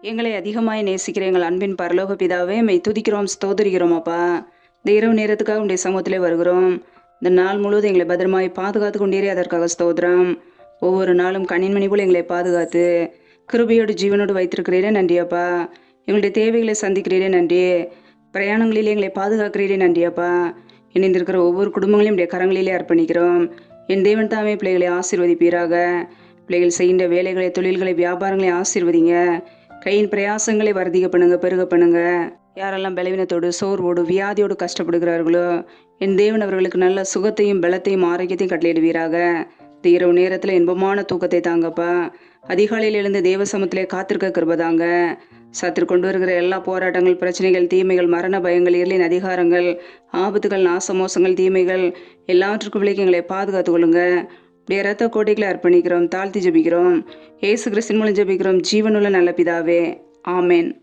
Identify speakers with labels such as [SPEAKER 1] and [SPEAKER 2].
[SPEAKER 1] எங்களை அதிகமாய் நேசிக்கிற எங்கள் அன்பின் பரலோக பிதாவே, மெய் துதிக்கிறோம், ஸ்தோத்திரிக்கிறோம் அப்பா. இந்த இரவு நேரத்துக்காக உடைய சமூகத்திலே வருகிறோம். இந்த நாள் முழுவதும் எங்களை பத்திரமாய் பாதுகாத்து கொண்டீரே, அதற்காக ஸ்தோத்திரம். ஒவ்வொரு நாளும் கண்ணின்மணி போல எங்களை பாதுகாத்து கிருபையோடு ஜீவனோடு வைத்திருக்கிறீரே, நன்றி அப்பா. எங்களுடைய தேவைகளை சந்திக்கிறீரே, நன்றி. பிரயாணங்களிலே எங்களை பாதுகாக்கிறீரே, நன்றி அப்பா. இணைந்திருக்கிற ஒவ்வொரு குடும்பங்களையும் உடைய கரங்களிலே அர்ப்பணிக்கிறோம். என் தேவன் தாமே பிள்ளைகளை ஆசீர்வதிப்பீராக. பிள்ளைகள் செய்கின்ற வேலைகளை, தொழில்களை, வியாபாரங்களை ஆசீர்வதிங்க. கையின் பிரயாசங்களை வர்த்திக்க பண்ணுங்க, பெருக பண்ணுங்க. யாரெல்லாம் பலவீனத்தோடு, சோர்வோடு, வியாதியோடு கஷ்டப்படுகிறார்களோ, என் தேவன் அவர்களுக்கு நல்ல சுகத்தையும் பலத்தையும் ஆரோக்கியத்தையும் கட்டளையிடுவீராக. இந்த இரவு நேரத்தில் இன்பமான தூக்கத்தை தாங்கப்பா. அதிகாலையில் எழுந்து தேவ சமத்திலே காத்திருக்க கிருபதாங்க. சத்துரு கொண்டு வருகிற எல்லா போராட்டங்கள், பிரச்சனைகள், தீமைகள், மரண பயங்கள், இருளின் அதிகாரங்கள், ஆபத்துகள், நாசமோசங்கள், தீமைகள் எல்லாவற்றுக்கும் விலைக்கு எங்களை பாதுகாத்து கொள்ளுங்க. இப்படியே ரத்த கோட்டைகளை அர்ப்பணிக்கிறோம், தாழ்த்தி ஜெபிக்கிறோம். இயேசு கிறிஸ்தின் மூலம் ஜெபிக்கிறோம், ஜீவனுள்ள நல்ல பிதாவே, ஆமேன்.